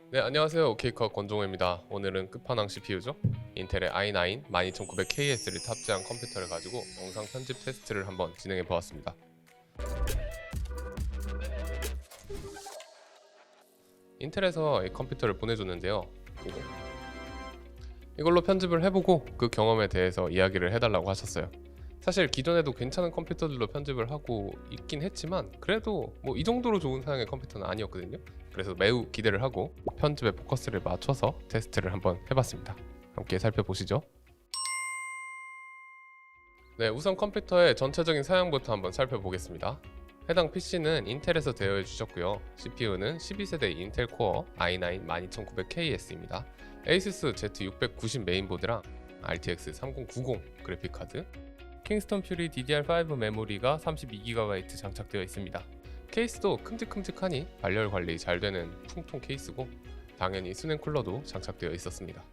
네, 안녕하세요. 오케이컷 권종호입니다. 오늘은 끝판왕 CPU죠. 인텔의 i9 12900KS를 탑재한 컴퓨터를 가지고 영상 편집 테스트를 한번 진행해 보았습니다. 인텔에서 이 컴퓨터를 보내줬는데요. 이걸로 편집을 해보고 그 경험에 대해서 이야기를 해달라고 하셨어요. 사실 기존에도 괜찮은 컴퓨터들로 편집을 하고 있긴 했지만 그래도 뭐 이 정도로 좋은 사양의 컴퓨터는 아니었거든요. 그래서 매우 기대를 하고 편집에 포커스를 맞춰서 테스트를 한번 해봤습니다. 함께 살펴보시죠. 네, 우선 컴퓨터의 전체적인 사양부터 한번 살펴보겠습니다. 해당 PC는 인텔에서 대여해 주셨고요. CPU는 12세대 인텔 코어 i9 12900KS입니다. ASUS Z690 메인보드랑 RTX 3090 그래픽카드, 킹스톤 퓨리 DDR5 메모리가 32GB 장착되어 있습니다. 케이스도 큼직큼직하니 발열 관리 잘 되는 풍통 케이스고 당연히 수냉 쿨러도 장착되어 있었습니다.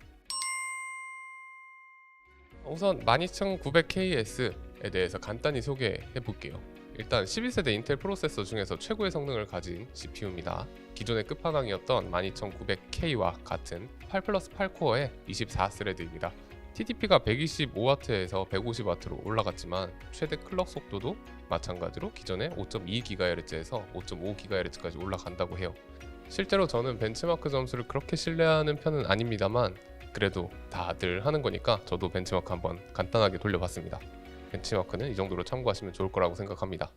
우선 12900KS에 대해서 간단히 소개해 볼게요. 일단 12세대 인텔 프로세서 중에서 최고의 성능을 가진 CPU입니다. 기존의 끝판왕이었던 12900K와 같은 8+8 코어의 24스레드입니다. TDP가 125W에서 150W로 올라갔지만 최대 클럭 속도도 마찬가지로 기존의 5.2GHz에서 5.5GHz까지 올라간다고 해요. 실제로 저는 벤치마크 점수를 그렇게 신뢰하는 편은 아닙니다만 그래도 다들 하는 거니까 저도 벤치마크 한번 간단하게 돌려봤습니다. 벤치마크는 이 정도로 참고하시면 좋을 거라고 생각합니다.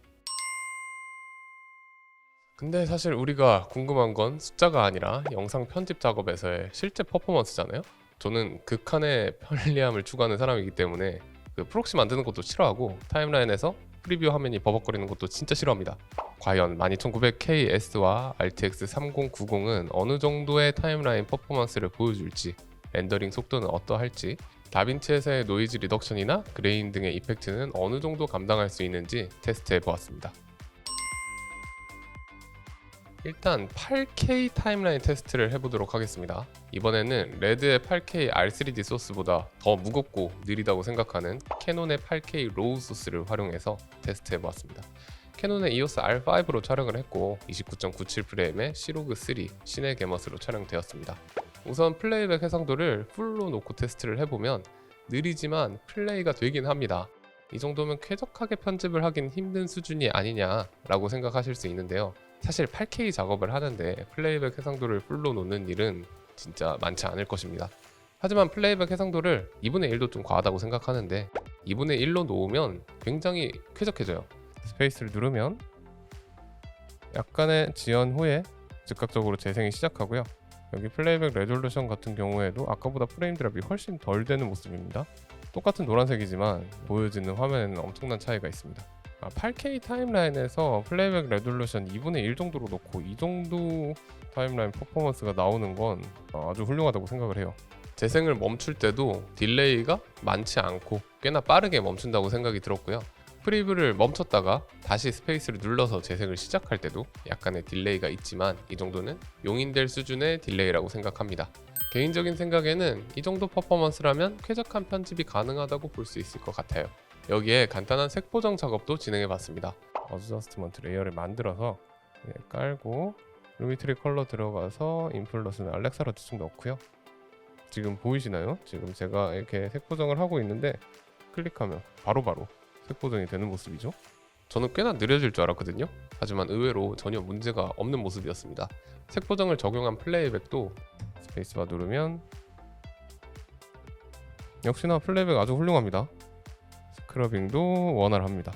근데 사실 우리가 궁금한 건 숫자가 아니라 영상 편집 작업에서의 실제 퍼포먼스잖아요. 저는 극한의 편리함을 추구하는 사람이기 때문에 그 프록시 만드는 것도 싫어하고 타임라인에서 프리뷰 화면이 버벅거리는 것도 진짜 싫어합니다. 과연 12900KS와 RTX 3090은 어느 정도의 타임라인 퍼포먼스를 보여줄지, 렌더링 속도는 어떠할지, 다빈치에서의 노이즈 리덕션이나 그레인 등의 이펙트는 어느 정도 감당할 수 있는지 테스트해 보았습니다. 일단 8K 타임라인 테스트를 해보도록 하겠습니다. 이번에는 레드의 8K R3D 소스보다 더 무겁고 느리다고 생각하는 캐논의 8K 로우 소스를 활용해서 테스트해보았습니다. 캐논의 EOS R5로 촬영을 했고 29.97프레임의 시로그3 시내 게머스로 촬영되었습니다. 우선 플레이백 해상도를 풀로 놓고 테스트를 해보면 느리지만 플레이가 되긴 합니다. 이 정도면 쾌적하게 편집을 하긴 힘든 수준이 아니냐라고 생각하실 수 있는데요. 사실 8K 작업을 하는데 플레이백 해상도를 풀로 놓는 일은 진짜 많지 않을 것입니다. 하지만 플레이백 해상도를 2분의 1도 좀 과하다고 생각하는데 2분의 1로 놓으면 굉장히 쾌적해져요. 스페이스를 누르면 약간의 지연 후에 즉각적으로 재생이 시작하고요. 여기 플레이백 레졸루션 같은 경우에도 아까보다 프레임 드랍이 훨씬 덜 되는 모습입니다. 똑같은 노란색이지만 보여지는 화면에는 엄청난 차이가 있습니다. 8K 타임라인에서 플레이백 레졸루션 2분의 1 정도로 놓고 이 정도 타임라인 퍼포먼스가 나오는 건 아주 훌륭하다고 생각을 해요. 재생을 멈출 때도 딜레이가 많지 않고 꽤나 빠르게 멈춘다고 생각이 들었고요. 프리뷰를 멈췄다가 다시 스페이스를 눌러서 재생을 시작할 때도 약간의 딜레이가 있지만 이 정도는 용인될 수준의 딜레이라고 생각합니다. 개인적인 생각에는 이 정도 퍼포먼스라면 쾌적한 편집이 가능하다고 볼 수 있을 것 같아요. 여기에 간단한 색 보정 작업도 진행해 봤습니다. 어드저스트먼트 레이어를 만들어서 깔고 루미트리 컬러 들어가서 인플러스는 알렉사로 대충 넣고요. 지금 보이시나요? 지금 제가 이렇게 색 보정을 하고 있는데 클릭하면 바로바로 색 보정이 되는 모습이죠. 저는 꽤나 느려질 줄 알았거든요. 하지만 의외로 전혀 문제가 없는 모습이었습니다. 색 보정을 적용한 플레이백도 스페이스바 누르면 역시나 플레이백 아주 훌륭합니다. 스크러빙도 원활합니다.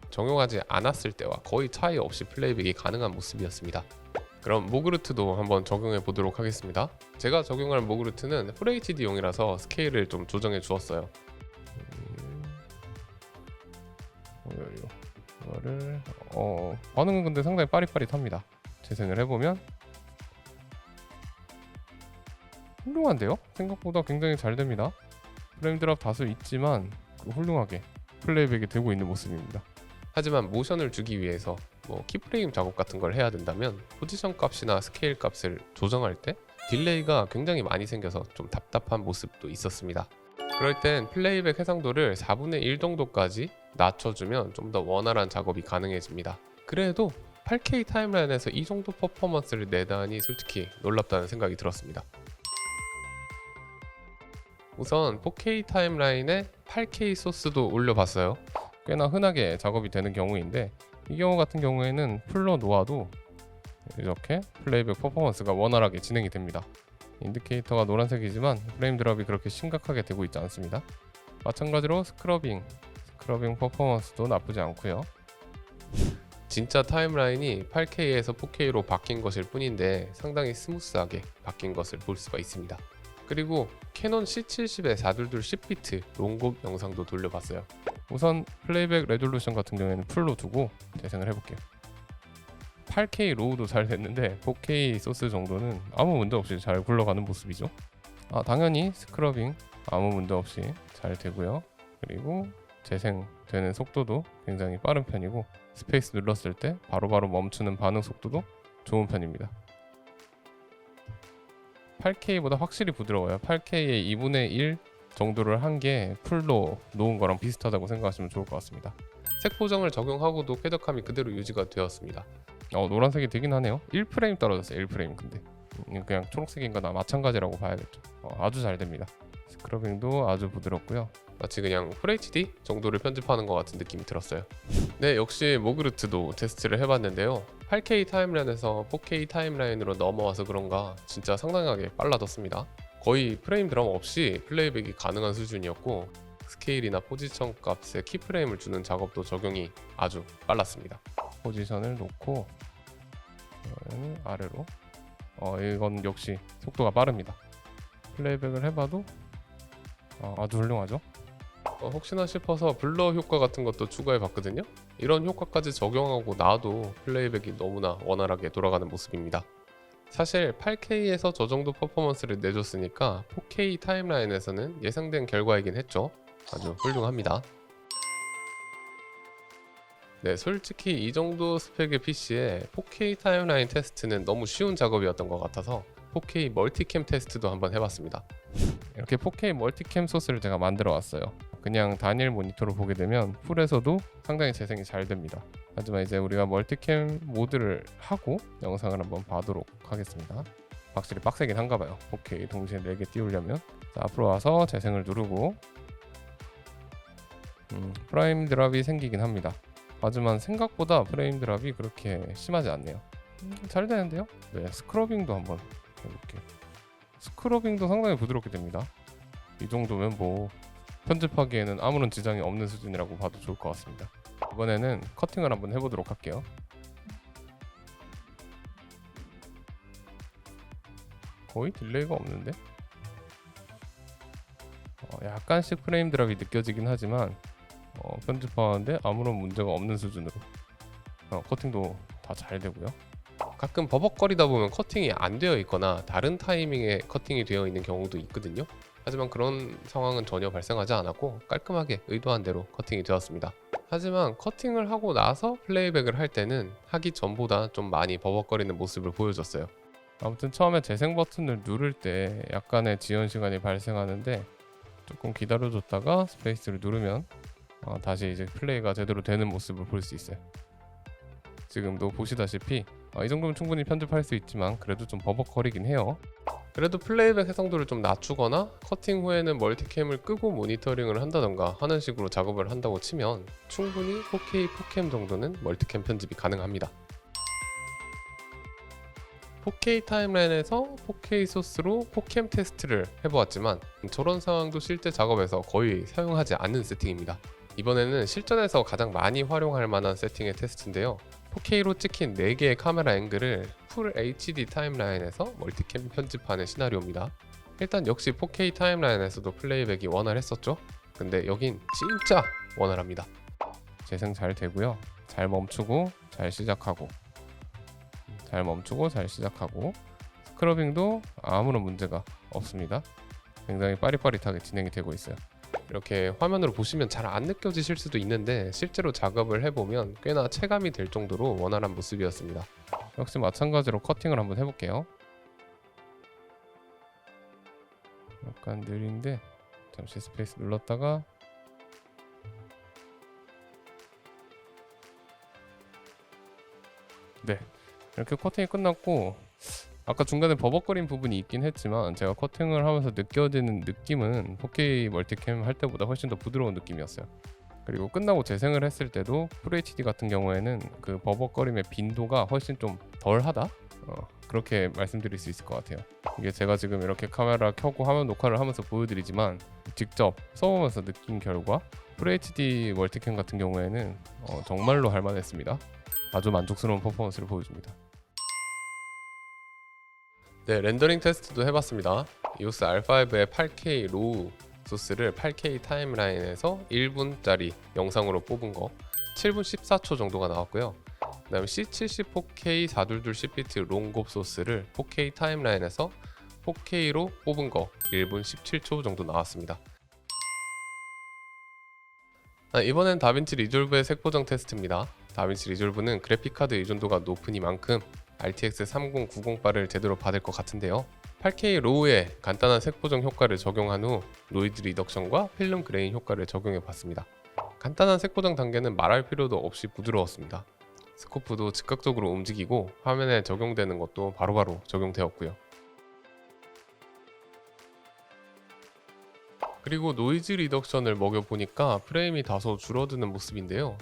적용하지 않았을 때와 거의 차이 없이 플레이백이 가능한 모습이었습니다. 그럼 모그루트도 한번 적용해 보도록 하겠습니다. 제가 적용할 모그루트는 FHD용이라서 스케일을 좀 조정해 주었어요. 이거를 반응은 근데 상당히 빠릿빠릿합니다. 재생을 해보면 훌륭한데요? 생각보다 굉장히 잘 됩니다. 프레임 드랍 다소 있지만 훌륭하게 플레이백이 되고 있는 모습입니다. 하지만 모션을 주기 위해서 키프레임 작업 같은 걸 해야 된다면 포지션 값이나 스케일 값을 조정할 때 딜레이가 굉장히 많이 생겨서 좀 답답한 모습도 있었습니다. 그럴 땐 플레이백 해상도를 4분의 1 정도까지 낮춰주면 좀 더 원활한 작업이 가능해집니다. 그래도 8K 타임라인에서 이 정도 퍼포먼스를 내다니 솔직히 놀랍다는 생각이 들었습니다. 우선 4K 타임라인에 8K 소스도 올려봤어요. 꽤나 흔하게 작업이 되는 경우인데 이 경우 같은 경우에는 풀로 놓아도 이렇게 플레이백 퍼포먼스가 원활하게 진행이 됩니다. 인디케이터가 노란색이지만 프레임 드롭이 그렇게 심각하게 되고 있지 않습니다. 마찬가지로 스크러빙 퍼포먼스도 나쁘지 않고요. 진짜 타임라인이 8K에서 4K로 바뀐 것일 뿐인데 상당히 스무스하게 바뀐 것을 볼 수가 있습니다. 그리고 캐논 C70의 422 10비트 롱곱 영상도 돌려봤어요. 우선 플레이백 레졸루션 같은 경우에는 풀로 두고 재생을 해볼게요. 8K 로우도 잘 됐는데 4K 소스 정도는 아무 문제 없이 잘 굴러가는 모습이죠. 당연히 스크러빙 아무 문제 없이 잘 되고요. 그리고 재생되는 속도도 굉장히 빠른 편이고 스페이스 눌렀을 때 바로바로 멈추는 반응 속도도 좋은 편입니다. 8K보다 확실히 부드러워요. 8K의 2분의 1 정도를 한 게 풀로 놓은 거랑 비슷하다고 생각하시면 좋을 것 같습니다. 색 보정을 적용하고도 쾌적함이 그대로 유지가 되었습니다. 노란색이 되긴 하네요. 1프레임 떨어졌어요. 1프레임. 근데 그냥 초록색인 거나 마찬가지라고 봐야겠죠. 아주 잘 됩니다. 스크러빙도 아주 부드럽고요. 마치 그냥 FHD 정도를 편집하는 것 같은 느낌이 들었어요. 네, 역시 모그르트도 테스트를 해봤는데요. 8K 타임라인에서 4K 타임라인으로 넘어와서 그런가 진짜 상당하게 빨라졌습니다. 거의 프레임 드럼 없이 플레이백이 가능한 수준이었고 스케일이나 포지션 값에 키프레임을 주는 작업도 적용이 아주 빨랐습니다. 포지션을 놓고 아래로 이건 역시 속도가 빠릅니다. 플레이백을 해봐도 아주 훌륭하죠. 혹시나 싶어서 블러 효과 같은 것도 추가해 봤거든요. 이런 효과까지 적용하고 나도 플레이백이 너무나 원활하게 돌아가는 모습입니다. 사실 8K에서 저 정도 퍼포먼스를 내줬으니까 4K 타임라인에서는 예상된 결과이긴 했죠. 아주 훌륭합니다. 네, 솔직히 이 정도 스펙의 PC에 4K 타임라인 테스트는 너무 쉬운 작업이었던 것 같아서 4K 멀티캠 테스트도 한번 해봤습니다. 이렇게 4K 멀티캠 소스를 제가 만들어 왔어요. 그냥 단일 모니터로 보게 되면 풀에서도 상당히 재생이 잘 됩니다. 하지만 이제 우리가 멀티캠 모드를 하고 영상을 한번 봐도록 하겠습니다. 확실히 빡세긴 한가 봐요. 4K 동시에 4개 띄우려면. 자, 앞으로 와서 재생을 누르고 프레임 드랍이 생기긴 합니다. 하지만 생각보다 프레임 드랍이 그렇게 심하지 않네요. 잘 되는데요? 네, 스크러빙도 한번 해볼게요. 스크러빙도 상당히 부드럽게 됩니다. 이 정도면 뭐 편집하기에는 아무런 지장이 없는 수준이라고 봐도 좋을 것 같습니다. 이번에는 커팅을 한번 해보도록 할게요. 거의 딜레이가 없는데? 약간씩 프레임 드랍이 느껴지긴 하지만 편집하는데 아무런 문제가 없는 수준으로 커팅도 다 잘 되고요. 가끔 버벅거리다 보면 커팅이 안 되어 있거나 다른 타이밍에 커팅이 되어 있는 경우도 있거든요. 하지만 그런 상황은 전혀 발생하지 않았고 깔끔하게 의도한 대로 커팅이 되었습니다. 하지만 커팅을 하고 나서 플레이백을 할 때는 하기 전보다 좀 많이 버벅거리는 모습을 보여줬어요. 아무튼 처음에 재생 버튼을 누를 때 약간의 지연 시간이 발생하는데 조금 기다려줬다가 스페이스를 누르면 다시 이제 플레이가 제대로 되는 모습을 볼 수 있어요. 지금도 보시다시피 이 정도면 충분히 편집할 수 있지만 그래도 좀 버벅거리긴 해요. 그래도 플레이백 해상도를 좀 낮추거나 커팅 후에는 멀티캠을 끄고 모니터링을 한다던가 하는 식으로 작업을 한다고 치면 충분히 4K 4캠 정도는 멀티캠 편집이 가능합니다. 4K 타임라인에서 4K 소스로 4캠 테스트를 해보았지만 저런 상황도 실제 작업에서 거의 사용하지 않는 세팅입니다. 이번에는 실전에서 가장 많이 활용할 만한 세팅의 테스트인데요. 4K로 찍힌 4개의 카메라 앵글을 풀 HD 타임라인에서 멀티캠 편집하는 시나리오입니다. 일단 역시 4K 타임라인에서도 플레이백이 원활했었죠. 근데 여긴 진짜 원활합니다. 재생 잘 되고요. 잘 멈추고 잘 시작하고 잘 멈추고 잘 시작하고 스크러빙도 아무런 문제가 없습니다. 굉장히 빠릿빠릿하게 진행이 되고 있어요. 이렇게 화면으로 보시면 잘 안 느껴지실 수도 있는데 실제로 작업을 해보면 꽤나 체감이 될 정도로 원활한 모습이었습니다. 역시 마찬가지로 커팅을 한번 해볼게요. 약간 느린데 잠시 스페이스 눌렀다가 네, 이렇게 커팅이 끝났고 아까 중간에 버벅거린 부분이 있긴 했지만 제가 커팅을 하면서 느껴지는 느낌은 4K 멀티캠 할 때보다 훨씬 더 부드러운 느낌이었어요. 그리고 끝나고 재생을 했을 때도 FHD 같은 경우에는 그 버벅거림의 빈도가 훨씬 좀 덜하다? 그렇게 말씀드릴 수 있을 것 같아요. 이게 제가 지금 이렇게 카메라 켜고 화면 녹화를 하면서 보여드리지만 직접 써보면서 느낀 결과 FHD 멀티캠 같은 경우에는 정말로 할만했습니다. 아주 만족스러운 퍼포먼스를 보여줍니다. 네, 렌더링 테스트도 해봤습니다. EOS R5의 8K 로우 소스를 8K 타임라인에서 1분짜리 영상으로 뽑은 거 7분 14초 정도가 나왔고요. 그 다음에 C74K 422 10비트 롱곱 소스를 4K 타임라인에서 4K로 뽑은 거 1분 17초 정도 나왔습니다. 이번엔 다빈치 리졸브의 색보정 테스트입니다. 다빈치 리졸브는 그래픽카드 의존도가 높으니만큼 RTX 3090바를 제대로 받을 것 같은데요. 8K 로우에 간단한 색보정 효과를 적용한 후 노이즈 리덕션과 필름 그레인 효과를 적용해 봤습니다. 간단한 색보정 단계는 말할 필요도 없이 부드러웠습니다. 스코프도 즉각적으로 움직이고 화면에 적용되는 것도 바로바로 적용되었고요. 그리고 노이즈 리덕션을 먹여보니까 프레임이 다소 줄어드는 모습인데요.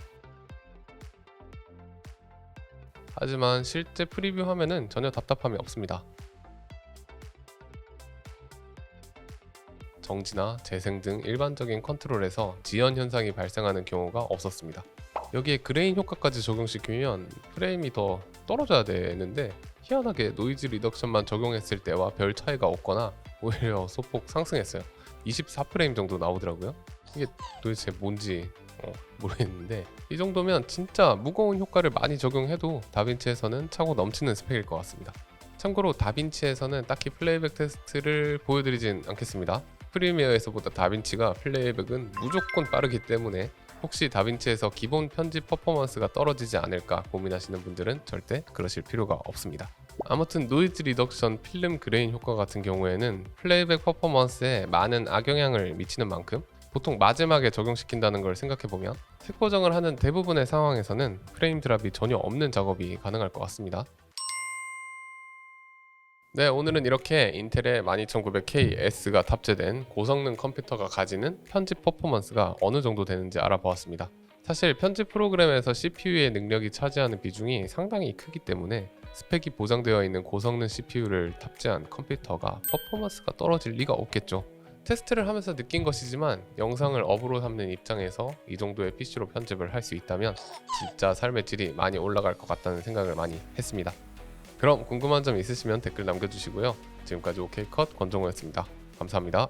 하지만 실제 프리뷰 화면은 전혀 답답함이 없습니다. 정지나 재생 등 일반적인 컨트롤에서 지연 현상이 발생하는 경우가 없었습니다. 여기에 그레인 효과까지 적용시키면 프레임이 더 떨어져야 되는데 희한하게 노이즈 리덕션만 적용했을 때와 별 차이가 없거나 오히려 소폭 상승했어요. 24프레임 정도 나오더라고요. 이게 도대체 뭔지 모르겠는데 이 정도면 진짜 무거운 효과를 많이 적용해도 다빈치에서는 차고 넘치는 스펙일 것 같습니다. 참고로 다빈치에서는 딱히 플레이백 테스트를 보여드리진 않겠습니다. 프리미어에서보다 다빈치가 플레이백은 무조건 빠르기 때문에 혹시 다빈치에서 기본 편집 퍼포먼스가 떨어지지 않을까 고민하시는 분들은 절대 그러실 필요가 없습니다. 아무튼 노이즈 리덕션, 필름 그레인 효과 같은 경우에는 플레이백 퍼포먼스에 많은 악영향을 미치는 만큼 보통 마지막에 적용시킨다는 걸 생각해보면 색보정을 하는 대부분의 상황에서는 프레임 드랍이 전혀 없는 작업이 가능할 것 같습니다. 네, 오늘은 이렇게 인텔의 12900KS가 탑재된 고성능 컴퓨터가 가지는 편집 퍼포먼스가 어느 정도 되는지 알아보았습니다. 사실 편집 프로그램에서 CPU의 능력이 차지하는 비중이 상당히 크기 때문에 스펙이 보장되어 있는 고성능 CPU를 탑재한 컴퓨터가 퍼포먼스가 떨어질 리가 없겠죠. 테스트를 하면서 느낀 것이지만 영상을 업으로 삼는 입장에서 이 정도의 PC로 편집을 할 수 있다면 진짜 삶의 질이 많이 올라갈 것 같다는 생각을 많이 했습니다. 그럼 궁금한 점 있으시면 댓글 남겨주시고요. 지금까지 OK컷 권정호였습니다. 감사합니다.